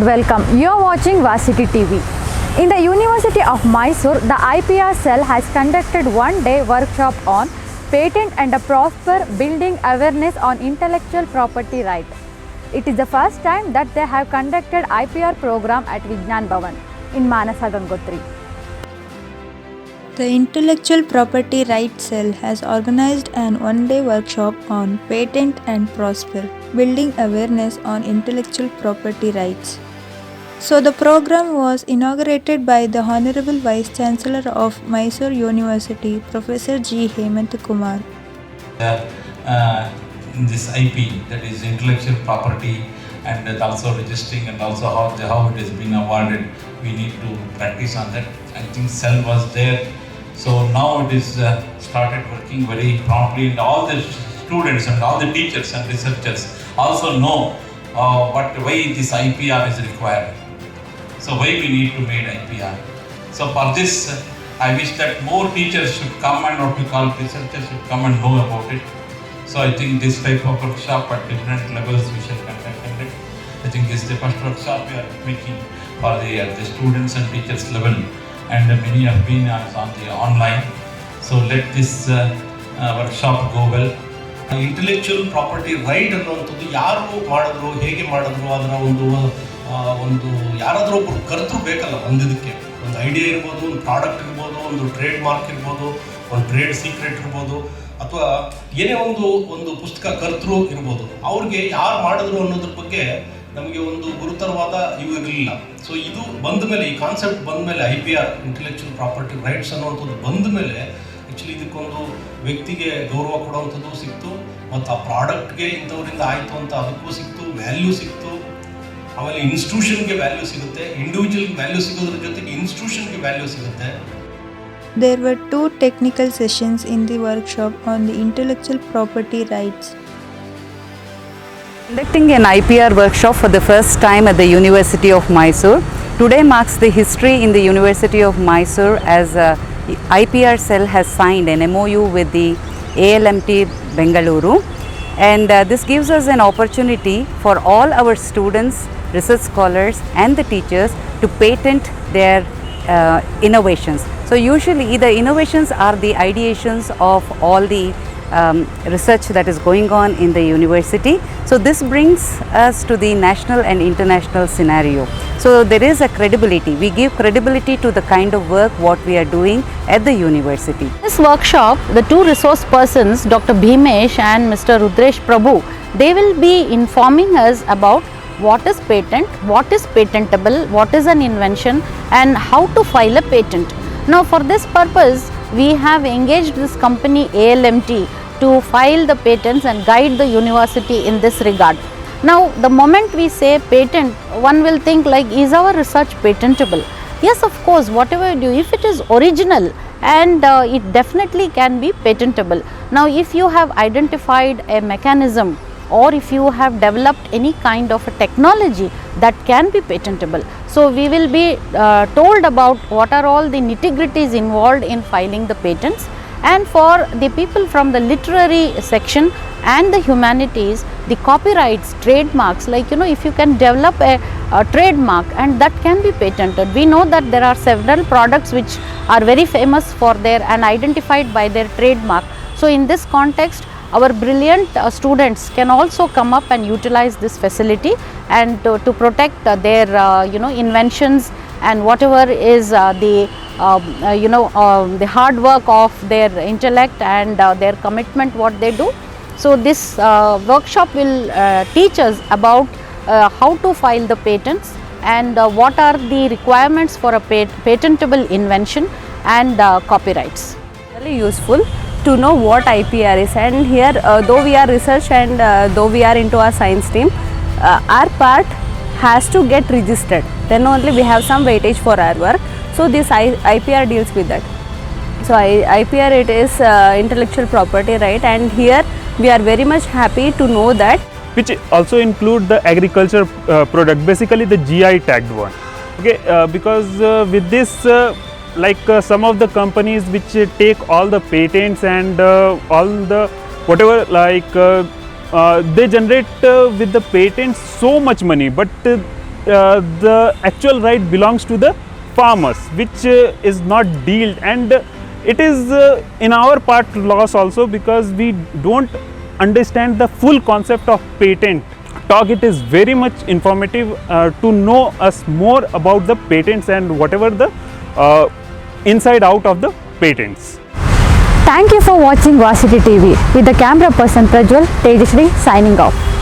and welcome. You are watching Varsity TV. In the University of Mysore, the IPR cell has conducted one-day workshop on patent and prosper building awareness on intellectual property right. It is the first time that they have conducted IPR program at Vijnan Bhavan in Manasa Gangotri. The Intellectual Property Rights Cell has organized an one-day workshop on Patent and Prosper, Building Awareness on Intellectual Property Rights. So the program was inaugurated by the Honorable Vice Chancellor of Mysore University, Professor G. Hemanth Kumar. This IP, that is intellectual property, and also registering and also how it has been awarded, we need to practice on that. I think cell was there. So now it is started working very promptly, and all the students and all the teachers and researchers also know why this IPR is required. So why we need to make IPR. So for this, I wish that more teachers should come and what we call researchers should come and know about it. So I think this type of workshop at different levels we shall conduct it. I think this is the first workshop we are making for the students and teachers level. And many have been on the online. So let this workshop go well. Intellectual property right ಅನ್ನುವಂಥದ್ದು ಯಾರು ಮಾಡಿದ್ರು, ಹೇಗೆ ಮಾಡಿದ್ರು, ಅದರ ಒಂದು ಯಾರಾದರೂ ಒಬ್ಬರು ಕರ್ತರು ಬೇಕಲ್ಲ. ಇದಕ್ಕೆ ಒಂದು ಐಡಿಯಾ ಇರ್ಬೋದು, ಒಂದು ಪ್ರಾಡಕ್ಟ್ ಇರ್ಬೋದು, ಒಂದು ಟ್ರೇಡ್ ಮಾರ್ಕ್ ಇರ್ಬೋದು, ಒಂದು ಟ್ರೇಡ್ ಸೀಕ್ರೆಟ್ ಇರ್ಬೋದು, ಅಥವಾ ಏನೇ ಒಂದು ಪುಸ್ತಕ ಕರ್ತರು ಇರ್ಬೋದು. ಅವ್ರಿಗೆ ಯಾರು ಮಾಡಿದ್ರು ಅನ್ನೋದ್ರ ಬಗ್ಗೆ ನಮಗೆ ಒಂದು ಗುರುತರವಾದ ಇರಲಿಲ್ಲ. ಸೊ ಇದು ಬಂದ ಮೇಲೆ, ಈ ಕಾನ್ಸೆಪ್ಟ್ ಬಂದ ಮೇಲೆ, IPR ಇಂಟೆಲೆಕ್ಚುಯಲ್ ಪ್ರಾಪರ್ಟಿ ರೈಟ್ಸ್ ಅನ್ನುವಂಥದ್ದು ಬಂದ ಮೇಲೆ ಆ್ಯಕ್ಚುಲಿ ಇದಕ್ಕೊಂದು ವ್ಯಕ್ತಿಗೆ ಗೌರವ ಕೊಡುವಂಥದ್ದು ಸಿಕ್ತು, ಮತ್ತು ಆ ಪ್ರಾಡಕ್ಟ್ಗೆ ಇಂಥವರಿಂದ ಆಯಿತು ಅಂತ ಅದಕ್ಕೂ ಸಿಕ್ತು, ವ್ಯಾಲ್ಯೂ ಸಿಕ್ತು. ಆಮೇಲೆ ಇನ್ಸ್ಟಿಟ್ಯೂಷನ್ಗೆ ವ್ಯಾಲ್ಯೂ ಸಿಗುತ್ತೆ, ಇಂಡಿವಿಜುವಲ್ಗೆ ವ್ಯಾಲ್ಯೂ ಸಿಗೋದ್ರ ಜೊತೆಗೆ ಇನ್ಸ್ಟಿಟ್ಯೂಷನ್ಗೆ ವ್ಯಾಲ್ಯೂ ಸಿಗುತ್ತೆ. There were two technical sessions in the workshop on the intellectual property rights. Conducting an IPR workshop for the first time at the University of Mysore. Today marks the history in the University of Mysore as IPR cell has signed an MOU with the ALMT Bengaluru, and this gives us an opportunity for all our students, research scholars and the teachers to patent their innovations. So usually the innovations are the ideations of all the research that is going on in the university. So this brings us to the national and international scenario. So there is a credibility. We give credibility to the kind of work what we are doing at the university. This workshop, the two resource persons, Dr. Bhimesh and Mr. Rudresh Prabhu, they will be informing us about what is patent, what is patentable, what is an invention, and how to file a patent. Now for this purpose, we have engaged this company ALMT to file the patents and guide the university in this regard. Now the moment we say patent, one will think like, is our research patentable? Yes, of course, whatever you do, if it is original, and it definitely can be patentable. Now if you have identified a mechanism, or if you have developed any kind of a technology, that can be patentable. So we will be told about what are all the nitty-gritties involved in filing the patents. And for the people from the literary section and the humanities, the copyrights, trademarks, like if you can develop a trademark and that can be patented. We know that there are several products which are very famous for their and identified by their trademark. So in this context, our brilliant students can also come up and utilize this facility and to protect their inventions and whatever is the hard work of their intellect and their commitment what they do. So this workshop will teach us about how to file the patents and what are the requirements for a patentable invention and copyrights. Really useful to know what IPR is, and here though we are research and though we are into our science team, our part has to get registered, then only we have some weightage for our work. So this IPR deals with that. So IPR, it is intellectual property right, and here we are very much happy to know that, which also include the agriculture product, basically the GI tagged one. Okay, because with this some of the companies which take all the patents and all the whatever they generate with the patents so much money, but the actual right belongs to the farmers, which is not dealt, and it is in our part loss also, because we don't understand the full concept of patent. Talk, it is very much informative to know us more about the patents and whatever the inside out of the patents. Thank you for watching Varsity TV. With the camera person Prajwal, Tejashree signing off.